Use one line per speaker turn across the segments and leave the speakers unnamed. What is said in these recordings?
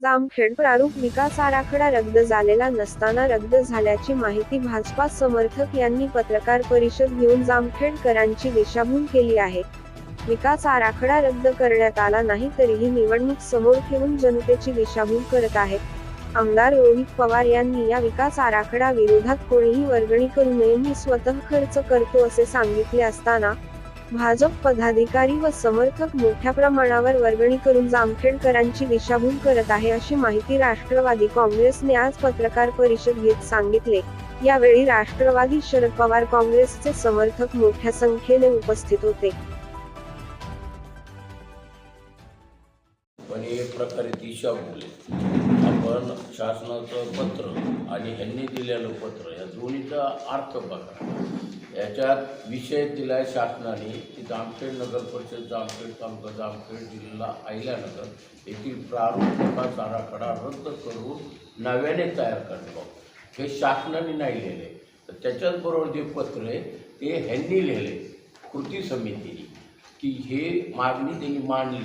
जामखेड प्रारूप विकास आराखडा रद्द झालेला नसताना रद्द झाल्याची माहिती भाजपा समर्थक यांनी पत्रकार परिषद घेऊन जामखेडकरांची दिशाभूल केली आहे। विकास आराखडा रद्द करण्यात आला नाही तरीही निवडणूक समोर ठेवून जनतेची दिशाभूल करत आहेत। आमदार रोहित पवार यांनी या विकास आराखडा विरोधात कोणीही वर्गणी करू नये, मी स्वतः खर्च करतो असे सांगितले असताना भाजप पदाधिकारी व समर्थक मोठ्या प्रमाणावर वर्गणी करून जामखेडकरांची दिशाभूल करत आहे, अशी माहिती राष्ट्रवादी काँग्रेसने आज पत्रकार परिषद घेत सांगितले। यावेळी राष्ट्रवादी शरद पवार काँग्रेसचे समर्थक मोठ्या संख्येने उपस्थित होते।
पण एक प्रकारे दिशाभूल आहे। आपण शासनाचं पत्र आणि यांनी दिलेलं पत्र या दोन्हीचा अर्थ बघा। याच्यात विषय दिलाय शासनाने की जामखेड नगर परिषद, जामखेड तालुका, जामखेड जिल्हा अहिल्यानगर येथील प्रारूप विकास आराखडा रद्द करून नव्याने तयार करणे, हे शासनाने नाही लिहिले। तर त्याच्याचबरोबर जे पत्र आहे ते ह्यांनी लिहिले कृती समितीने, की हे मागणी त्यांनी मांडली।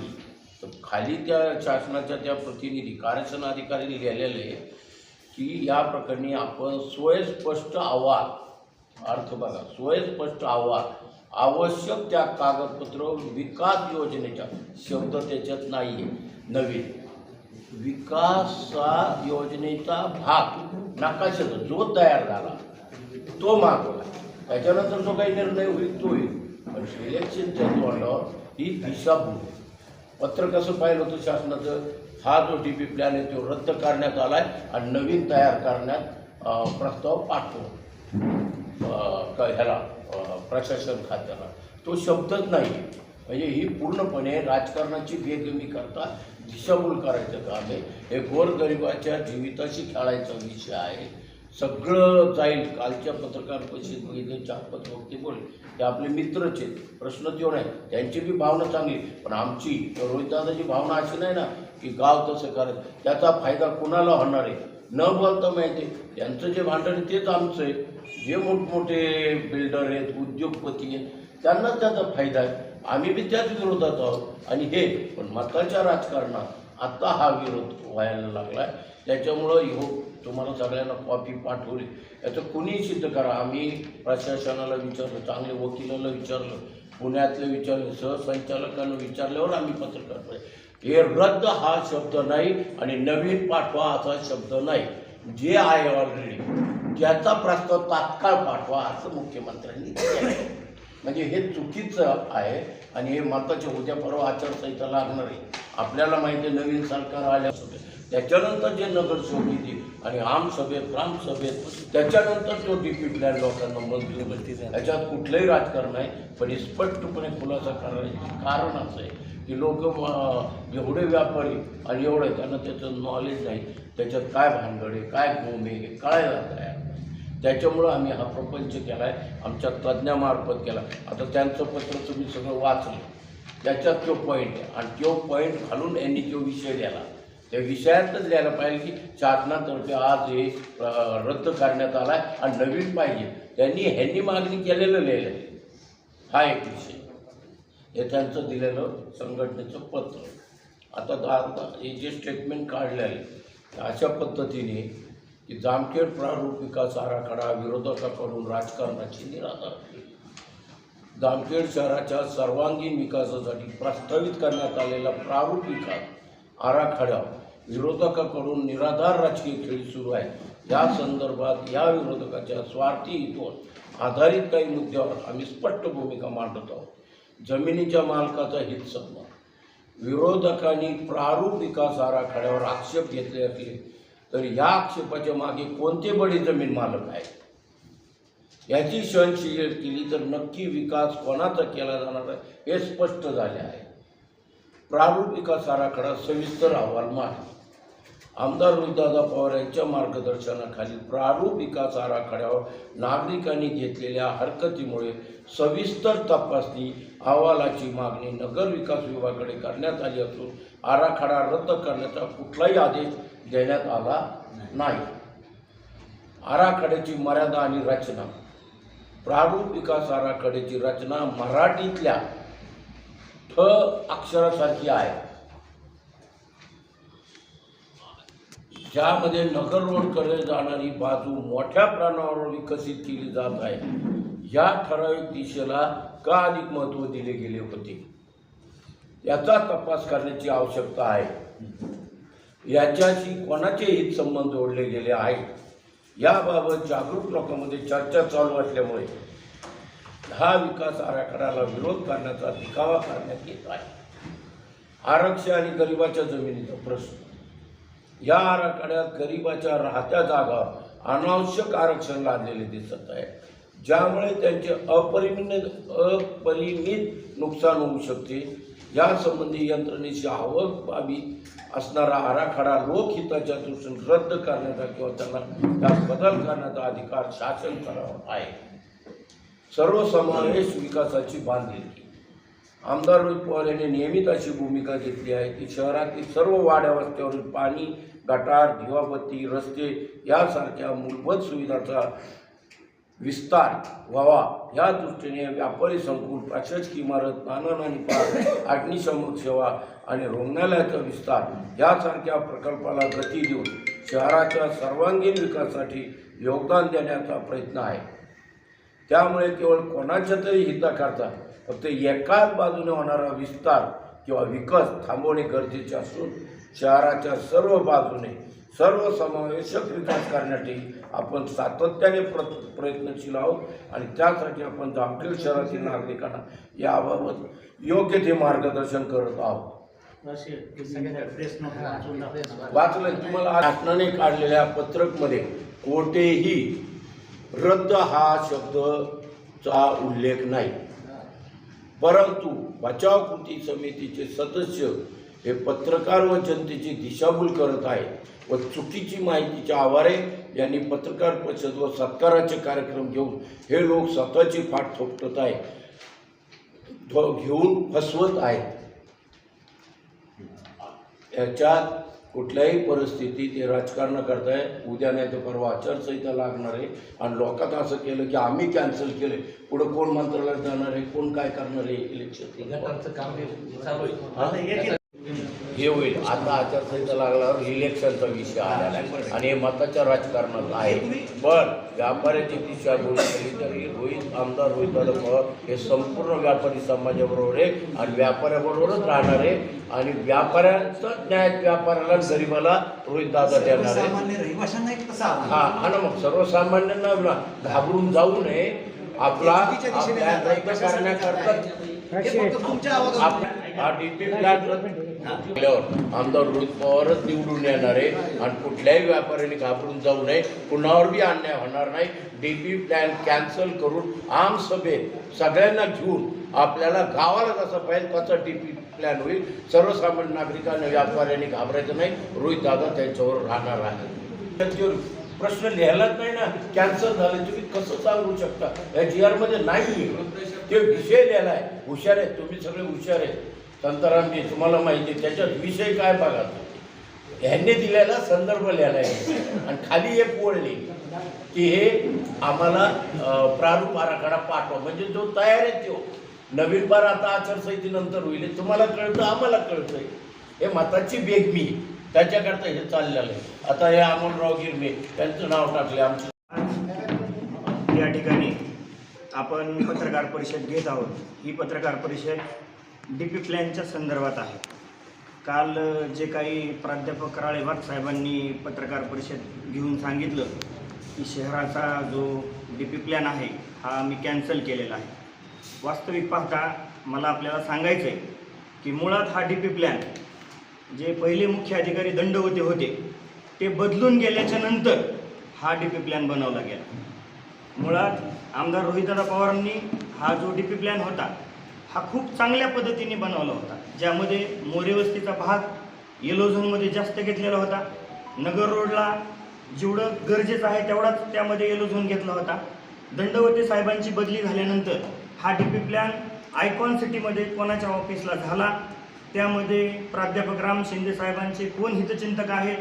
तर खाली त्या शासनाच्या त्या प्रतिनिधी कार्यसन अधिकाऱ्यांनी लिहिलेलं आहे की या प्रकरणी आपण स्वयंस्पष्ट अहवाल, अर्थ बघा, स्वयंस्पष्ट अहवाल, आवश्यक त्या कागदपत्र विकास योजनेच्या, शब्द त्याच्यात नाही आहे, नवीन विकास योजनेचा भाग नकाशाचा जो तयार झाला तो मागवला। त्याच्यानंतर जो काही निर्णय होईल तो होईल, पण इलेक्शनच्या तोंडावर ही दिशाभूल। पत्र कसं पाहिलं होतं शासनाचं, हा जो DP प्लॅन आहे तो रद्द करण्यात आला आहे आणि नवीन तयार करण्यात प्रस्ताव पाठवतो ह्याला प्रशासन खात्याला, तो शब्दच नाही। म्हणजे ही पूर्णपणे राजकारणाची बेगमी करता दिशाभूल करायचं काम आहे। हे गोरगरिबाच्या जीविताशी खेळायचा विषय आहे। सगळं जाईल। कालच्या पत्रकार परिषदेत बघितले 4-5 वक्ते बोलले, ते आपले मित्रच आहेत, प्रश्न तो नाही, त्यांची बी भावना चांगली, पण आमची रोहितदादाची भावना अशी नाही ना की गाव तसं करायचं, त्याचा फायदा कुणाला होणार आहे न बोलता माहिती आहे। त्यांचं जे भांडण आहे तेच आमचं आहे। जे मोठमोठे बिल्डर आहेत, उद्योगपती आहेत, त्यांनाच त्याचा फायदा आहे। आम्ही बी त्याच विरोधात आहोत। आणि हे पण मताच्या राजकारणात आता हा विरोध व्हायला लागला आहे। त्याच्यामुळं तुम्हाला सगळ्यांना कॉपी पाठवली, याचं कुणीही सिद्ध करा। आम्ही प्रशासनाला विचारलं, चांगले वकिलाला विचारलं, पुण्यातले विचारले, सहसंचालकांना विचारल्यावर आम्ही पत्रकार पाहिजे। हे रद्द हा शब्द नाही आणि नवीन पाठवा असा शब्द नाही। जे आहे ऑलरेडी त्याचा प्रस्ताव तात्काळ पाठवा असं मुख्यमंत्र्यांनी केलं। म्हणजे हे चुकीचं आहे आणि हे मताच्या उद्या परवा आचारसंहिता लागणार आहे। आपल्याला माहिती आहे नवीन सरकार आल्यासुद्धा त्याच्यानंतर जे नगरसेवक येतील आणि आमसभेत, ग्रामसभेत, त्याच्यानंतर तो DP प्लॅन लोकांना मंजूर होईल। त्याच्यात कुठलंही राजकारण आहे, पण स्पष्टपणे खुलासा करण्याचे कारण असं आहे की लोक एवढे व्यापारी आणि एवढे त्यांना त्याचं नॉलेज नाही, त्याच्यात काय भानगड आहे, काय गोम आहे हे कळायला तयार नाही। त्याच्यामुळं आम्ही हा प्रपंच केला आहे, आमच्या तज्ज्ञामार्फत केला। आता त्यांचं पत्र तुम्ही सगळं वाचलं, त्याच्यात तो पॉईंट आहे आणि तो पॉईंट घालून यांनी तो विषय द्याला। त्या विषयातच द्यायला पाहिजे की शासनातर्फे आज हे रद्द करण्यात आला आहे आणि नवीन पाहिजे, ह्यांनी मागणी केलेलं लिहिलं आहे। हा एक विषय, हे त्यांचं दिलेलं संघटनेचं पत्र। आता हे जे स्टेटमेंट काढले आहे अशा पद्धतीने की जामखेड प्रारूप विकास आराखडा विरोधकाकडून राजकारणाची निराधार केली। जामखेड शहराच्या सर्वांगीण विकासासाठी प्रस्तावित करण्यात आलेला प्रारूप विकास आराखडा विरोधकाकडून निराधार राजकीय खेळी सुरू आहे। या संदर्भात या विरोधकाच्या स्वार्थी हेतूवर आधारित काही मुद्द्यावर आम्ही स्पष्ट भूमिका मांडत आहोत। जमिनीच्या मालकाचा हित संबंध, विरोधकांनी प्रारूप विकास आराखड्यावर आक्षेप घेतले असले तर या आक्षेपाच्या मागे कोणते बडे जमीन मालक आहेत याची शहनशील केली तर नक्की विकास कोणाचा केला जाणार आहे हे स्पष्ट झाले आहे। प्रारूप विकास आराखडा सविस्तर अहवाल मांडला। आमदार रोहितदादा पवार यांच्या मार्गदर्शनाखाली प्रारूप विकास आराखड्यावर नागरिकांनी घेतलेल्या हरकतीमुळे सविस्तर तपासणी अहवालाची मागणी नगर विकास विभागाकडे करण्यात आली असून आराखडा रद्द करण्याचा कुठलाही आदेश देण्यात आला नाही। आराखड्याची मर्यादा आणि रचना, प्रारूप विकास आराखड्याची रचना मराठीतल्या ठ अक्षरासारखी आहे। ज्यामध्ये नगर रोडकडे जाणारी बाजू मोठ्या प्रमाणावर विकसित केली जात आहे, या ठराविक दिशेला का अधिक महत्त्व दिले गेले होते याचा तपास करण्याची आवश्यकता आहे। याच्याशी कोणाचे हित संबंध जोडले गेले आहेत याबाबत जागरूक लोकांमध्ये चर्चा चालू असल्यामुळे हा विकास आराखड्याला विरोध करण्याचा दिखावा करण्यात येत आहे। आरक्षण आणि गरिबाच्या जमिनीचा प्रश्न, या आराखड्यात गरिबाच्या राहत्या जागा अनावश्यक आरक्षण लादलेले दिसत आहे, ज्यामुळे त्यांचे अपरिमित नुकसान होऊ शकते। यासंबंधी यंत्रणेची बाबी असणारा आराखडा लोकहिताच्या दृष्टीने रद्द करण्याचा किंवा त्यांना त्यात बदल करण्याचा अधिकार शासन करावा आहे। सर्वसमावेश विकासाची बांधिलकी, आमदार रोहित पवार यांनी नियमित अशी भूमिका घेतली आहे की शहरातील सर्व वाड्या वस्त्यावरील पाणी, गटार, दिवाबत्ती, रस्ते यासारख्या मूलभूत सुविधांचा विस्तार व्हावा। या दृष्टीने व्यापारी संकुल, प्रशासकीय इमारत, नाना नानी पार्क, अग्निशमन सेवा आणि रुग्णालयाचा विस्तार यासारख्या प्रकल्पाला गती देऊन शहराच्या सर्वांगीण विकासासाठी योगदान देण्याचा प्रयत्न आहे। त्यामुळे केवळ कोणाच्या तरी हिताकरता फक्त एकाच बाजूने होणारा विस्तार किंवा विकास थांबवणे गरजेचे असून शहराच्या सर्व बाजूने सर्वसमावेशक विकास करण्यासाठी आपण सातत्याने प्रयत्नशील आहोत आणि त्यासाठी आपण जामखेड शहरातील नागरिकांना याबाबत योग्य ते मार्गदर्शन करत आहोत। वाचलं तुम्हाला शासनाने काढलेल्या पत्रकमध्ये कोठेही रद्द हा शब्दचा उल्लेख नाही, परंतु बचाव कृती समितीचे सदस्य हे पत्रकार व जनतेची दिशाभूल करत आहेत व चुकीची माहितीचे आवारे यांनी पत्रकार परिषद व सत्काराचे कार्यक्रम घेऊन हे लोक स्वतःची फाट थोपटत आहेत, घेऊन फसवत आहेत। याच्यात कुठल्याही परिस्थितीत हे राजकारण करताय, उद्या नाही तर परवा आचारसंहिता लागणार आहे आणि लोकांत असं केलं की आम्ही कॅन्सल केले, पुढे कोण मंत्रालयात जाणार आहे, कोण काय करणार आहे, इलेक्शन काम हे होईल। आता आचारसंहिता लागल्यावर इलेक्शनचा विषय आलेला आहे आणि हे मताच्या राजकारणात आहे। पण व्यापाऱ्याची दिशाभूल केली तरी आमदार रोहितदादा पवार हे संपूर्ण व्यापारी समाजाबरोबर आहे आणि व्यापाऱ्याबरोबरच राहणार आहे आणि व्यापाऱ्यांचा न्याय व्यापाऱ्याला गरिबाला रोहितदादा देणार आहे। हा ना, मग सर्वसामान्यांना घाबरून जाऊ नये, आपला रद्द करण्याकरता डीपी प्लॅन आमदार रोहित पवारच निवडून येणार आहे आणि कुठल्याही व्यापाऱ्यांनी घाबरून जाऊ नये, कुणावर बी अन्याय होणार नाही। डीपी प्लॅन कॅन्सल करून आम सभेत सगळ्यांना घेऊन आपल्याला गावाला जसा पाहिजे तसा डीपी प्लॅन होईल। सर्वसामान्य नागरिकांना व्यापाऱ्यांनी घाबरायचं नाही, रोहित दादा त्यांच्यावर राहणार आहे। प्रश्न लिहायलाच नाही ना, कॅन्सल झालं तुम्ही कसं सांगू शकता? या GR मध्ये नाही, ते विषय लिहिला आहे। हुशार आहे तुम्ही, सगळे हुशार आहे। संतारामजी तुम्हाला माहिती आहे त्याच्यात विषय काय बघा, ह्यांनी दिलेला संदर्भ लिहिला आहे आणि खाली एक ओळली की हे आम्हाला प्रारूप आराखडा पाठवा, म्हणजे जो तयार आहे तो नवीन बार आता आचारसंहितेनंतर होईल, तुम्हाला कळतं आम्हाला कळतंय। हे मताची बेगमी त्याच्याकरता हे चाललेलं आहे। आता हे अमोलराव गिरमे त्यांचं नाव टाकले आमचं।
या ठिकाणी आपण पत्रकार परिषद घेत आहोत। ही पत्रकार परिषद डीपी प्लॅनच्या संदर्भात आहे। काल जे काही प्राध्यापक राळेवाड साहेबांनी पत्रकार परिषद घेऊन सांगितलं की शहराचा जो डीपी प्लॅन आहे हा मी कॅन्सल केलेला आहे। वास्तविक पाहता मला आपल्याला सांगायचं आहे की मुळात हा डीपी प्लॅन जे पहिले मुख्य अधिकारी दंडवते होते ते बदलून गेल्याच्या नंतर हा डीपी प्लॅन बनवला गेला। मुळात आमदार रोहितदादा पवारांनी हा जो डीपी प्लॅन होता हा खूप चांगल्या पद्धतीने बनवला होता, ज्यामध्ये मोरे वस्तीचा भाग येलो झोनमध्ये जास्त घेतलेला होता। नगर रोडला जेवढं गरजेचं आहे तेवढाच त्यामध्ये येलो झोन घेतला होता। दंडवते साहेबांची बदली झाल्यानंतर हा डीपी प्लॅन आयकॉन सिटीमध्ये कोणाच्या ऑफिसला झाला, त्यामध्ये प्राध्यापक राम शिंदे साहेबांचे कोण हितचिंतक आहेत,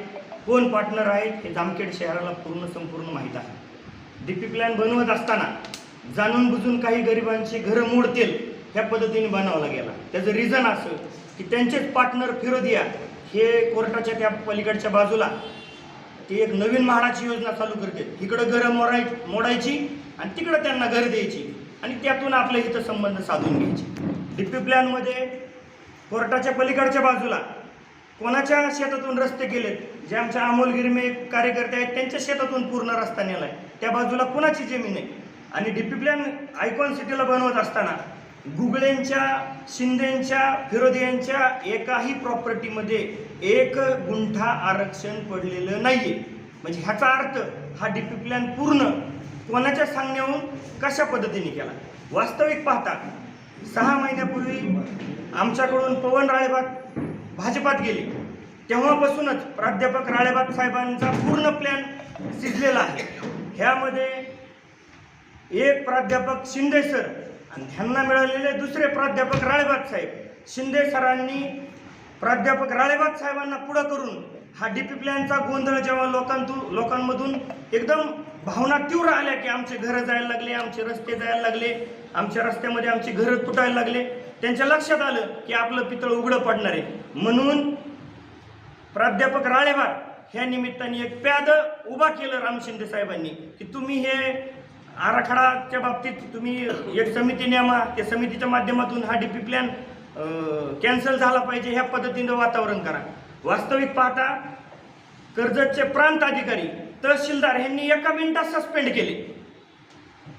कोण पार्टनर आहेत हे जामखेड शहराला संपूर्ण माहीत आहे। डीपी प्लॅन बनवत असताना जाणून बुजून काही गरिबांची घरं मोडतील ह्या पद्धतीने बनवला गेला। त्याचं रिझन असं की त्यांचेच पार्टनर फिरोदिया हे कोर्टाच्या त्या पलीकडच्या बाजूला ते एक नवीन म्हाडाची योजना चालू करते, इकडं घरं मोडायची आणि तिकडं त्यांना घर द्यायची आणि त्यातून आपले हित संबंध साधून घ्यायचे. डीपी प्लॅनमध्ये कोर्टाच्या पलीकडच्या बाजूला कोणाच्या शेतातून रस्ते केलेत, जे आमच्या अमोल गिरमे कार्यकर्ते आहेत त्यांच्या शेतातून पूर्ण रस्ता नेलाय, त्या बाजूला कोणाची जमीन आहे. आणि डीपी प्लॅन आयकॉन सिटीला बनवत असताना गुगळेंच्या, शिंदेंच्या, फिरोदियांच्या एकाही प्रॉपर्टीमध्ये 1 गुंठा आरक्षण पडलेलं नाहीये. म्हणजे ह्याचा अर्थ हा डीपी प्लॅन पूर्ण कोणाच्या सांगण्याहून कशा पद्धतीने केला. वास्तविक पाहता 6 महिन्यापूर्वी आमच्याकडून पवन राळेबाग भाजपात गेले, तेव्हापासूनच प्राध्यापक राळेबाग साहेबांचा पूर्ण प्लॅन शिजलेला आहे. ह्यामध्ये एक प्राध्यापक शिंदे सर आणि त्यांना मिळालेले दुसरे प्राध्यापक राळेबाग साहेब. शिंदे सरांनी प्राध्यापक राळेबाग साहेबांना पुढं करून हा डीपी प्लॅनचा गोंधळ जेव्हा लोकांमधून एकदम भावना तीव्र आल्या की आमचे घरं जायला लागले, आमचे रस्ते जायला लागले, आमच्या रस्त्यामध्ये आमची घरं तुटायला लागले, त्यांच्या लक्षात आलं की आपलं पितळ उघडं पडणार आहे. म्हणून प्राध्यापक राळेबाग ह्या निमित्ताने एक प्याद उभा केलं राम शिंदे साहेबांनी की तुम्ही हे आराखडाच्या बाबतीत तुम्ही एक समिती नेमा, त्या समितीच्या माध्यमातून हा डीपी प्लॅन कॅन्सल झाला पाहिजे, ह्या पद्धतीनं वातावरण करा. वास्तविक पाहता कर्जतचे प्रांत अधिकारी, तहसीलदार यांनी 1 मिनिटात सस्पेंड केले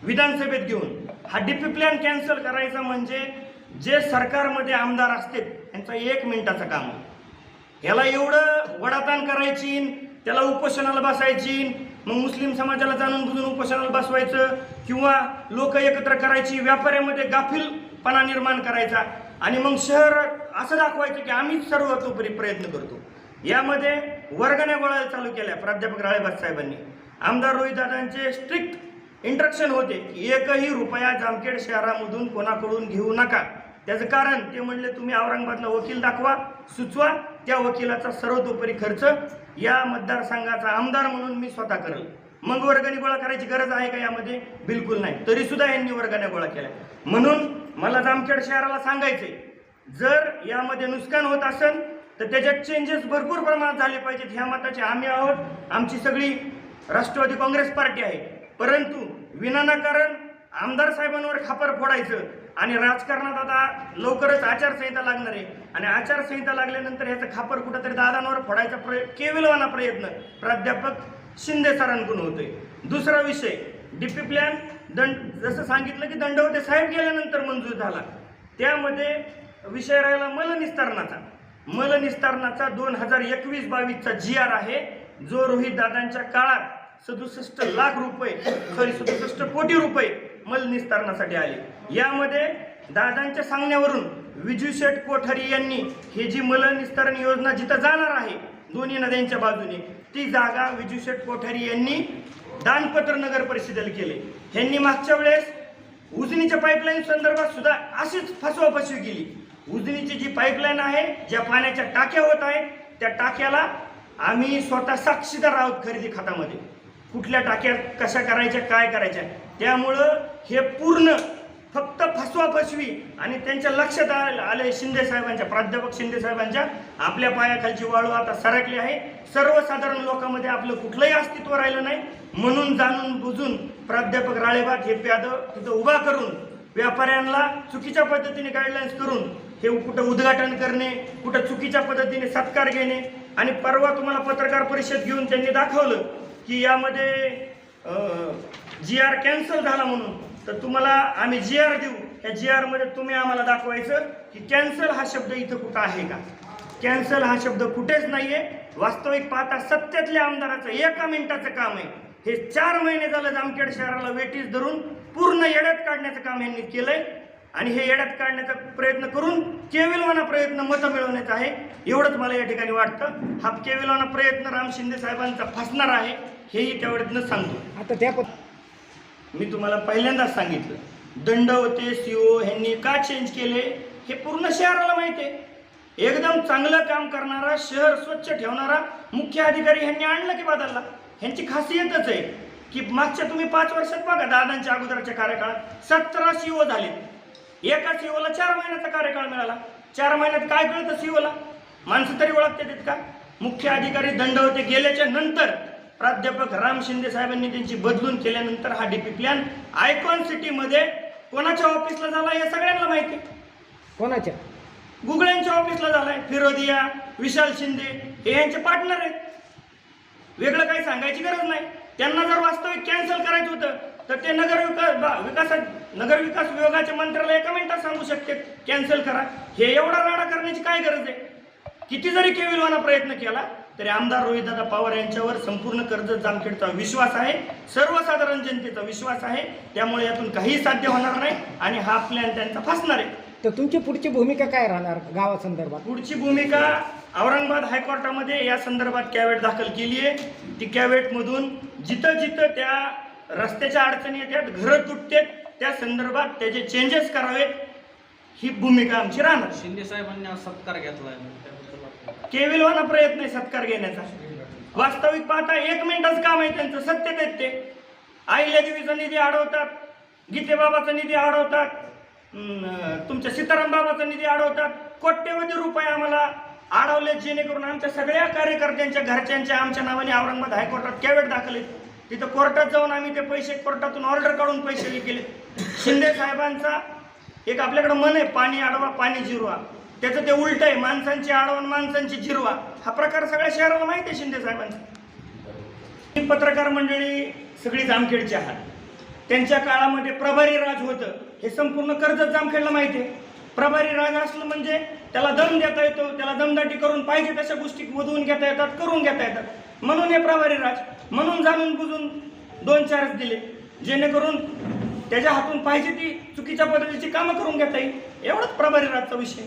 विधानसभेत घेऊन. हा डीपी प्लॅन कॅन्सल करायचा म्हणजे जे सरकारमध्ये आमदार असते त्यांचा 1 मिनिटाचं काम आहे. ह्याला एवढं वडाताण करायची, त्याला उपोषणाला बसायची, मग मुस्लिम समाजाला जाणून बुजून उपोषणाला बसवायचं किंवा लोक एकत्र करायची, व्यापाऱ्यामध्ये गाफीलपणा निर्माण करायचा आणि मग शहर असं दाखवायचं की आम्हीच सर्वतोपरी प्रयत्न करतो. यामध्ये वर्गण्या गोळायला चालू केल्या प्राध्यापक राळेबाग साहेबांनी. आमदार रोहितदादांचे स्ट्रिक्ट इंस्ट्रक्शन होते की 1ही रुपया जामखेड शहरामधून कोणाकडून घेऊ नका. त्याचं कारण ते म्हणले तुम्ही औरंगाबादला वकील दाखवा, सुचवा, त्या वकिलाचा सर्वतोपरी खर्च या मतदारसंघाचा आमदार म्हणून मी स्वतः करेल. मग वर्गणी गोळा करायची गरज आहे का यामध्ये? बिलकुल नाही. तरी सुद्धा यांनी वर्गण्या गोळा केल्या. म्हणून मला जामखेड शहराला सांगायचे, जर यामध्ये नुकसान होत असेल तर त्याच्यात चेंजेस भरपूर प्रमाणात झाले पाहिजेत. ह्या मताचे आम्ही आहोत, आमची सगळी राष्ट्रवादी काँग्रेस पार्टी आहे. परंतु विनाकारण आमदार साहेबांवर खापर फोडायचं आणि राजकारणात आता लवकरच आचारसंहिता लागणार आहे आणि आचारसंहिता लागल्यानंतर ह्याचं खापर कुठंतरी दादांवर फोडायचा केविलवाना प्रयत्न प्राध्यापक शिंदे सरांकडून होतोय. दुसरा विषय डीपी प्लॅन जसं सांगितलं की दंडवते साहेब गेल्यानंतर मंजूर झाला. त्यामध्ये विषय राहिला मलनिस्तारणाचा 2021-22चा GR आहे, जो रोहित दादांच्या काळात 67 कोटी रुपये मलनिस्तारणासाठी आले. यामध्ये दादांच्या सांगण्यावरून विजू शेठ कोठारी यांनी ही जी मलनिस्तारण योजना जिथं जाणार आहे दोन्ही नद्यांच्या बाजूने, ती जागा विजू शेठ कोठारी यांनी दानपत्र नगर परिषदेला केले. ह्यांनी मागच्या वेळेस उजनीच्या पाईपलाईन संदर्भात सुद्धा अशीच फसवाफसवी केली. उजनीची जी पाईपलाईन आहे, ज्या पाण्याच्या टाक्या होत आहेत, त्या टाक्याला आम्ही स्वतः साक्षीदार आहोत खरेदी खात्यामध्ये, कुठल्या टाक्या कशा करायच्या, काय करायच्या. त्यामुळं हे पूर्ण फक्त फसवाफसवी आणि त्यांच्या लक्षात आले शिंदे साहेबांच्या, प्राध्यापक शिंदे साहेबांच्या आपल्या पायाखालची वाळू आता सरकली आहे. सर्वसाधारण लोकांमध्ये आपलं कुठलंही अस्तित्व राहिलं नाही. म्हणून जाणून बुजून प्राध्यापक राळेबाग हे प्याद तिथं उभा करून व्यापाऱ्यांना चुकीच्या पद्धतीने गाईडलाईन्स करून हे कुठं उद्घाटन करणे, कुठं चुकीच्या पद्धतीने सत्कार घेणे. आणि परवा तुम्हाला पत्रकार परिषद घेऊन त्यांनी दाखवलं की यामध्ये GR कॅन्सल झाला म्हणून, तर तुम्हाला आम्ही GR देऊ. ह्या GR मध्ये तुम्ही आम्हाला दाखवायचं की कॅन्सल हा शब्द इथं कुठं आहे का. कॅन्सल हा शब्द कुठेच नाहीये. वास्तविक पाहता सत्तेतल्या आमदाराचं 1 मिनिटाचं काम आहे. हे 4 महिने झालं जामखेड शहराला वेटीस धरून पूर्ण येड्यात काढण्याचं काम यांनी केलंय आणि हे येड्यात काढण्याचा प्रयत्न करून केविलवाना प्रयत्न मतं मिळवण्याचा आहे. एवढंच मला या ठिकाणी वाटतं. हा केविलवाना प्रयत्न राम शिंदे साहेबांचा फसणार आहे, हेही तेवढ्यातनं सांगतो.
आता त्या
मी तुम्हाला पहिल्यांदाच सांगितलं, दंडवते CO ह्यांनी का चेंज केले हे पूर्ण शहराला माहिती आहे. एकदम चांगलं काम करणारा, शहर स्वच्छ ठेवणारा मुख्य अधिकारी ह्यांनी आणलं की बदलला. ह्यांची खासियतच आहे की मागच्या तुम्ही 5 वर्षात बघा, दादांच्या अगोदरच्या कार्यकाळात 17 CO झाले. एका COला 4 महिन्याचा कार्यकाळ मिळाला. 4 महिन्यात काय कळतं COला? माणसं तरी ओळखते का? मुख्य अधिकारी दंडवते गेल्याच्या नंतर प्राध्यापक राम शिंदे साहेबांनी त्यांची बदलून केल्यानंतर हा डीपी प्लॅन आयकॉन सिटीमध्ये कोणाच्या ऑफिसला झाला हे सगळ्यांना माहिती आहे.
कोणाच्या?
गुगळ्यांच्या ऑफिसला झालाय. फिरोदिया, विशाल शिंदे हे यांचे पार्टनर आहेत. वेगळं काही सांगायची गरज नाही. त्यांना जर वास्तविक कॅन्सल करायचं होतं तर ते नगर विकास विभागाच्या मंत्र्याला एका मिनिटात सांगू शकते कॅन्सल करा. हे एवढा राडा करण्याची काय गरज आहे? किती जरी केविलवाना प्रयत्न केला तरी आमदार रोहितदादा पवार यांच्यावर संपूर्ण कर्जत जामखेडचा विश्वास आहे, सर्वसाधारण जनतेचा विश्वास आहे. त्यामुळे यातून काही साध्य होणार नाही आणि हा प्लॅन त्यांचा फसणार आहे.
तर तुमची पुढची भूमिका काय राहणार गावासंदर्भात?
पुढची भूमिका औरंगाबाद हायकोर्टामध्ये या संदर्भात कॅवेट दाखल केली आहे. ती कॅवेटमधून जिथं जिथं त्या रस्त्याच्या अडचणी येतात, घरं तुटतात, त्या संदर्भात त्याचे चेंजेस करावेत, ही भूमिका आमची राहणार.
शिंदे साहेबांनी आज सत्कार घेतलाय,
केविलवाना प्रयत्न आहे सत्कार घेण्याचा. वास्तविक पाहता 1 मिनिटाचं काम आहे त्यांचं. सत्तेत आहेत ते. आईल्या देवीचा निधी अडवतात, गीतेबाबाचा निधी अडवतात, तुमच्या सीताराम बाबाचा निधी अडवतात. कोट्यवधी रुपये आम्हाला अडवले, जेणेकरून आमच्या सगळ्या कार्यकर्त्यांच्या घरच्यांच्या आमच्या नावाने औरंगाबाद हायकोर्टात कॅवेट दाखल आहेत. तिथं कोर्टात जाऊन आम्ही ते पैसे कोर्टातून ऑर्डर काढून पैसे केले. शिंदे साहेबांचा एक आपल्याकडं मन आहे, पाणी अडवा पाणी जिरवा. त्याचं ते उलट आहे, माणसांची अडवण माणसांची जिरवा. हा प्रकार सगळ्या शहराला माहिती आहे शिंदे साहेबांचा. पत्रकार मंडळी सगळी जामखेडची आहात. त्यांच्या काळामध्ये प्रभारी राज होतं हे संपूर्ण कर्जत जामखेडला माहिती आहे. प्रभारी राज असलं म्हणजे त्याला दम देता येतो, त्याला दमदाटी करून पाहिजे तशा गोष्टी वधवून घेता येतात, करून घेता येतात. म्हणून हे प्रभारी राज, म्हणून जाणून बुजून 2-4 दिले, जेणेकरून त्याच्या हातून पाहिजे ती चुकीच्या पद्धतीची कामं करून घेता येईल. एवढंच प्रभारी राजचा विषय.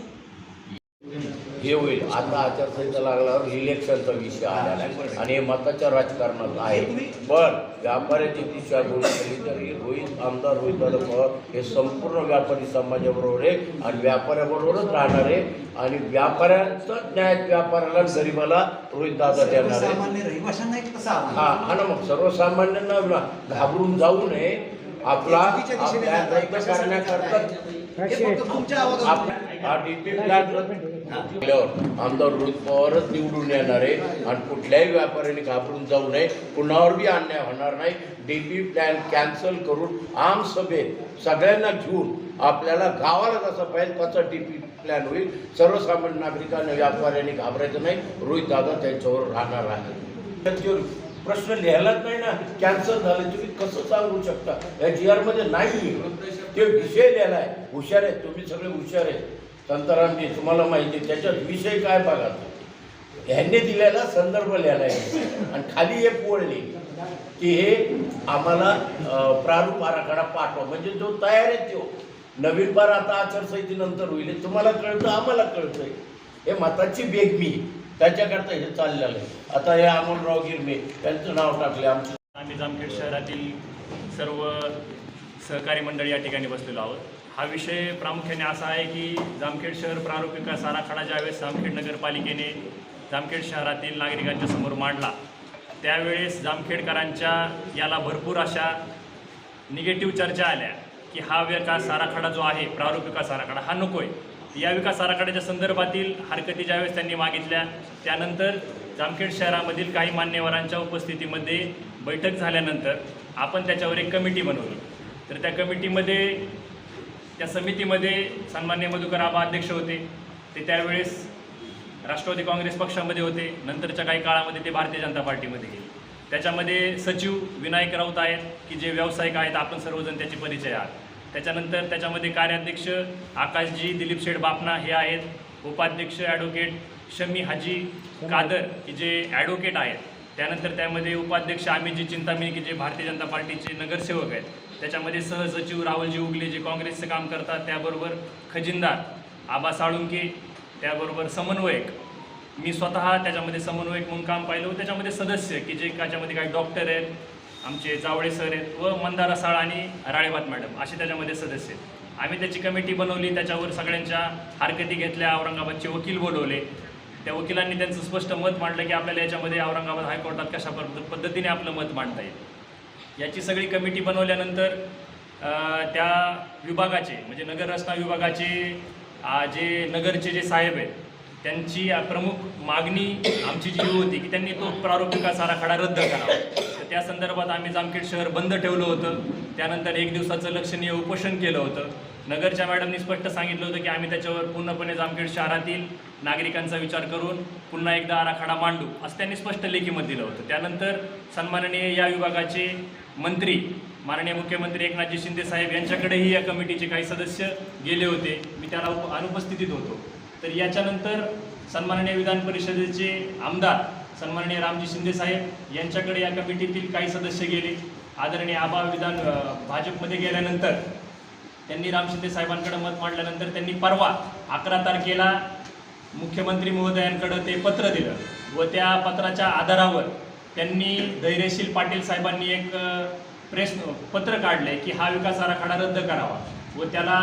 हे होईल. आता आचारसंहिता लागल्यावर इलेक्शनचा विषय आलेला आहे आणि हे मताच्या राजकारणात आहे. पण व्यापाऱ्याची दिशाभूल केली तर आमदार रोहितदादा पवार हे संपूर्ण व्यापारी समाजाबरोबर आहे आणि व्यापाऱ्याबरोबरच राहणार आहे आणि व्यापाऱ्यांचा न्याय व्यापाऱ्याला गरीबाला रोहितदादा देणार आहे. हा ना, मग सर्वसामान्यांना घाबरून जाऊ नये. आपला करण्याकरता डीपी प्लॅन आमदार रोहित पवारच निवडून येणार आहे आणि कुठल्याही व्यापाऱ्याने घाबरून जाऊ नये. कुणावर बी अन्याय होणार नाही. डीपी प्लॅन कॅन्सल करून आम सभेत सगळ्यांना घेऊन आपल्याला गावाला जसं पाहिजे तसा डीपी प्लॅन होईल. सर्वसामान्य नागरिकांना व्यापाऱ्यांनी घाबरायचं नाही. रोहित दादा त्यांच्यावर राहणार आहे. प्रश्न लिहायलाच नाही ना, कॅन्सल झालं. तुम्ही कसं सांगू शकता? या GR मध्ये नाही. ते विषय लिहिला आहे. हुशार आहेत तुम्ही, सगळे हुशार आहेत. संतारामजी तुम्हाला माहिती आहे त्याच्यात विषय काय बघा. ह्यांनी दिलेला संदर्भ लिहिला आहे आणि खाली हे पोळले की हे आम्हाला प्रारूप आराखडा पाठवा. म्हणजे जो तयार आहे तो नवीन पार आता आचारसंहितेनंतर होईल. तुम्हाला कळतं, आम्हाला कळतंय. हे मताची बेगमी त्याच्याकरता हे चाललेलं आहे. आता हे अमोलराव गिरमे त्यांचं नाव टाकले.
आम्ही जामखेड शहरातील सर्व सहकारी मंडळी या ठिकाणी बसलेलो आहोत. हा विषय प्रामुख्याने असा आहे की जामखेड शहर प्रारूप विकास आराखडा ज्यावेळेस जामखेड नगरपालिकेने जामखेड शहरातील नागरिकांच्या समोर मांडला त्यावेळेस जामखेडकरांच्या याला भरपूर अशा निगेटिव्ह चर्चा आल्या की हा विकास आराखडा जो आहे प्रारूप विकास आराखडा हा नको आहे. या विकास आराखड्याच्या संदर्भातील हरकती ज्यावेळेस त्यांनी मागितल्या त्यानंतर जामखेड शहरामधील काही मान्यवरांच्या उपस्थितीमध्ये बैठक झाल्यानंतर आपण त्याच्यावर एक कमिटी बनवली. तर त्या कमिटीमध्ये त्या समितीमध्ये सन्मान्य मधुकर आबा अध्यक्ष होते. ते त्यावेळेस राष्ट्रवादी काँग्रेस पक्षामध्ये होते. नंतरच्या काही काळामध्ये ते भारतीय जनता पार्टीमध्ये गेले. त्याच्यामध्ये सचिव विनायक राऊत आहेत की जे व्यावसायिक आहेत, आपण सर्वजण त्याचे परिचय आहात. त्याच्यानंतर त्याच्यामध्ये कार्याध्यक्ष आकाशजी दिलीप शेठ बापना हे आहेत. उपाध्यक्ष ॲडव्होकेट शमी हाजी कादर की जे ॲडव्होकेट आहेत. त्यानंतर त्यामध्ये उपाध्यक्ष अमितजी चिंतामणी की जे भारतीय जनता पार्टीचे नगरसेवक आहेत. त्याच्यामध्ये सहसचिव राहुलजी उगले जे काँग्रेसचं काम करतात. त्याबरोबर खजिनदार आबा साळुंके, त्याबरोबर समन्वयक मी स्वतः त्याच्यामध्ये समन्वयक म्हणून काम पाहिलं. त्याच्यामध्ये सदस्य की जे त्याच्यामध्ये काही डॉक्टर आहेत, आमचे जावळे सर आहेत व मंदारा साळ आणि राळेबात मॅडम असे त्याच्यामध्ये सदस्य आहेत. आम्ही त्याची कमिटी बनवली. त्याच्यावर सगळ्यांच्या हरकती घेतल्या. औरंगाबादचे वकील बोलवले. त्या वकिलांनी त्यांचं स्पष्ट मत मांडलं की आपल्याला याच्यामध्ये औरंगाबाद हायकोर्टात कशा पद्धतीने आपलं मत मांडता येईल. याची सगळी कमिटी बनवल्यानंतर त्या विभागाचे म्हणजे नगर रचना विभागाचे जे नगरचे जे साहेब आहेत त्यांची प्रमुख मागणी आमची जी होती की त्यांनी तो प्रारूप विकास आराखडा रद्द करावा. तर त्या संदर्भात आम्ही जामखेड शहर बंद ठेवलं होतं. त्यानंतर 1 दिवसाचं लक्षणीय उपोषण केलं होतं. नगरच्या मॅडमनी स्पष्ट सांगितलं होतं की आम्ही त्याच्यावर पूर्णपणे जामखेड शहरातील नागरिकांचा विचार करून पुन्हा एकदा आराखडा मांडू असं त्यांनी स्पष्ट लेखी मत दिलं होतं. त्यानंतर सन्माननीय या विभागाचे मंत्री माननीय मुख्यमंत्री एकनाथजी शिंदे साहेब यांच्याकडेही या कमिटीचे काही सदस्य गेले होते. मी त्याला अनुपस्थितीत होतो. तर याच्यानंतर सन्माननीय विधान परिषदेचे आमदार सन्माननीय रामजी शिंदे साहेब यांच्याकडे या कमिटीतील काही सदस्य गेले. आदरणीय आबा भाजपमध्ये गेल्यानंतर त्यांनी राम शिंदे साहेबांकडे मत मांडल्यानंतर त्यांनी परवा 11 तारखेला मुख्यमंत्री महोदयांकडे ते पत्र दिलं व त्या पत्राच्या आधारावर त्यांनी धैर्यशील पाटील साहेबांनी एक पत्र काढले की हा विकास आराखडा रद्द करावा व त्याला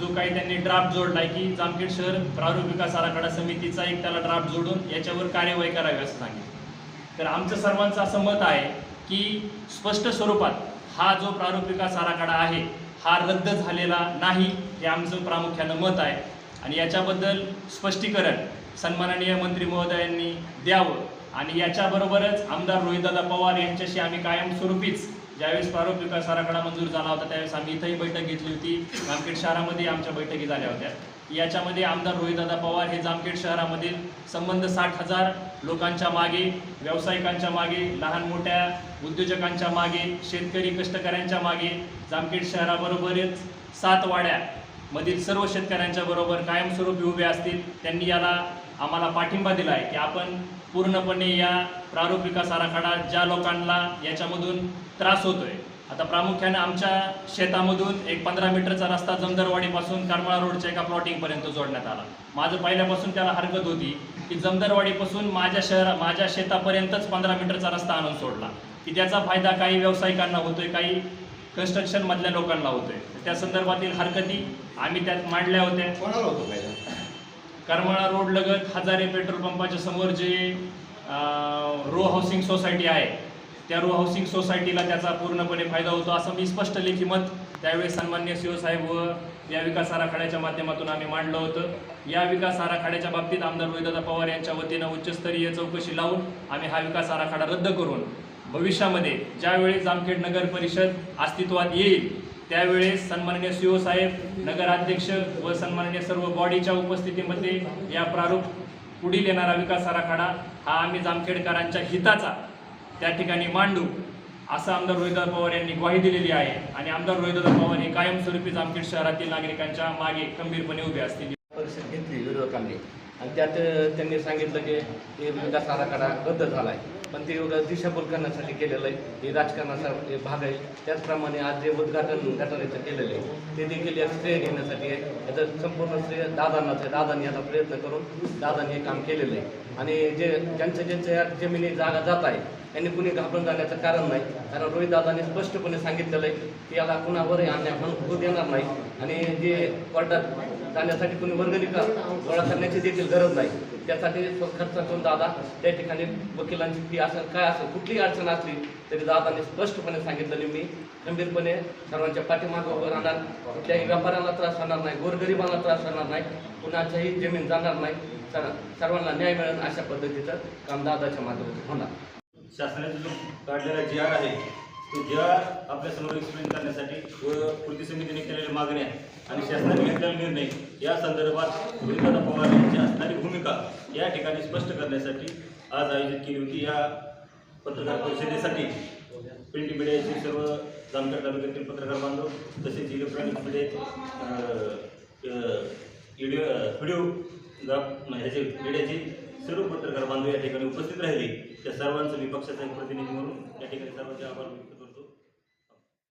जो काही त्यांनी ड्राफ्ट जोडला आहे की जामखेड शहर प्रारूप विकास आराखडा समितीचा एक त्याला ड्राफ्ट जोडून याच्यावर कार्यवाही करावी असं सांगितलं. तर आमचं सर्वांचं असं मत आहे की स्पष्ट स्वरूपात हा जो प्रारूप विकास आराखडा आहे हा रद्द झालेला नाही हे आमचं प्रामुख्यानं मत आहे. आणि याच्याबद्दल स्पष्टीकरण सन्माननीय मंत्री महोदयांनी द्यावं. आणि याच्याबरोबरच आमदार रोहितदादा पवार यांच्याशी आम्ही कायमस्वरूपीच ज्यावेळेस प्रारूप विकास आराखडा मंजूर झाला होता त्यावेळेस आम्ही इथंही बैठक घेतली होती. जामखेड शहरामध्ये आमच्या बैठकी झाल्या होत्या. याच्यामध्ये आमदार रोहितदादा पवार हे जामखेड शहरामधील संबंध 60,000 लोकांच्या मागे, व्यावसायिकांच्या मागे, लहान मोठ्या उद्योजकांच्या मागे, शेतकरी कष्टकऱ्यांच्या मागे, जामखेड शहराबरोबरच 7 वाड्यामधील सर्व शेतकऱ्यांच्या बरोबर कायमस्वरूपी उभे असतील. त्यांनी याला आम्हाला पाठिंबा दिला आहे की आपण पूर्णपणे या प्रारूप विकास आराखडा ज्या लोकांना याच्यामधून त्रास होतोय. आता प्रामुख्याने आमच्या शेतामधून एक 15 मीटरचा रस्ता जमदरवाडीपासून करमाळा रोडच्या एका प्लॉटिंगपर्यंत जोडण्यात आला. माझं पहिल्यापासून त्याला हरकत होती की जमदरवाडीपासून माझ्या शेतापर्यंतच 15 मीटरचा रस्ता आणून सोडला की त्याचा फायदा काही व्यावसायिकांना होतोय, काही कन्स्ट्रक्शनमधल्या लोकांना होतोय. त्या संदर्भातील हरकती आम्ही त्यात मांडल्या होत्या.
कोणाला होतो फायदा?
करमाळा रोड लगत हजारे पेट्रोल पंपाच्या समोर जे रो हाऊसिंग सोसायटी आहे त्या रो हाऊसिंग सोसायटीला त्याचा पूर्णपणे फायदा होतो असं मी स्पष्ट लेखी मत त्यावेळेस सन्माननीय सीओ साहेब व या विकास आराखड्याच्या माध्यमातून आम्ही मांडलं होतं. या विकास आराखड्याच्या बाबतीत आमदार रोहितदादा पवार यांच्या वतीनं उच्चस्तरीय चौकशी लावून आम्ही हा विकास आराखडा रद्द करून भविष्यामध्ये ज्यावेळी जामखेड नगर परिषद अस्तित्वात येईल त्यावेळेस सन्माननीय सीओ साहेब, नगराध्यक्ष व सन्माननीय सर्व बॉडीच्या उपस्थितीमध्ये या प्रारूप पुढील येणारा विकास आराखडा हा आम्ही जामखेडकरांच्या हिताचा त्या ठिकाणी मांडू असं आमदार रोहितदादा पवार यांनी ग्वाही दिलेली आहे. आणि आमदार रोहितदादा पवार हे कायमस्वरूपी जामखेड शहरातील नागरिकांच्या मागे खंबीरपणे उभे असतील.
परिषद घेतली विरोधकांनी आणि त्यात त्यांनी सांगितलं की हे विकास आराखडा रद्द झाला आहे, पण ते दिशाभूल करण्यासाठी केलेलं आहे. हे राजकारणाचा भाग आहे. त्याचप्रमाणे आज जे उद्घाटन घटनेचं केलेलं आहे ते देखील एक श्रेय घेण्यासाठी आहे. याचं संपूर्ण श्रेय दादांनाच आहे. दादांनी याचा प्रयत्न करून दादांनी हे काम केलेलं आहे. आणि ज्यांच्या जमिनी जागा जात आहे त्यांनी कुणी घाबरून जाण्याचं कारण नाही. कारण रोहितदादांनी स्पष्टपणे सांगितलेलं आहे की याला कुणावरही अन्याय होऊ देणार नाही. आणि जे कोर्टात जाण्यासाठी कुणी वर्गणी गोळा करण्याची देखील गरज नाही. त्यासाठी खर्च करून दादा त्या ठिकाणी वकिलांची फी असेल काय असेल कुठलीही अडचण असली तरी दादांनी स्पष्टपणे सांगितलेली मी खंबीरपणे सर्वांच्या पाठीमागे उभं राहणार. कुठल्याही व्यापाऱ्यांना त्रास होणार नाही, गोरगरिबांना त्रास होणार नाही, कुणाच्याही जमीन जाणार नाही, सर्वांना न्याय मिळेल अशा पद्धतीचं काम दादाच्या माध्यमातून होणार.
शासनाने जो काढलेला जी आर आहे तो जी आर आपल्यासमोर एक्सप्लेन करण्यासाठी व कृती समितीने केलेल्या मागण्या आणि शासनाने घेतलेला निर्णय या संदर्भात रोहितदादा पवार यांची असणारी भूमिका या ठिकाणी स्पष्ट करण्यासाठी आज आयोजित केली होती. या पत्रकार परिषदेसाठी प्रिंट मीडियाचे सर्व जामखेड तालुक्यातील पत्रकार बांधव तसेच इलेक्ट्रॉनिक मीडियाचे सर्व पत्रकार बांधव या ठिकाणी उपस्थित राहिले. त्या सर्वांचं मी पक्षाचा एक प्रतिनिधी म्हणून या ठिकाणी सर्वांचे आभार व्यक्त करतो.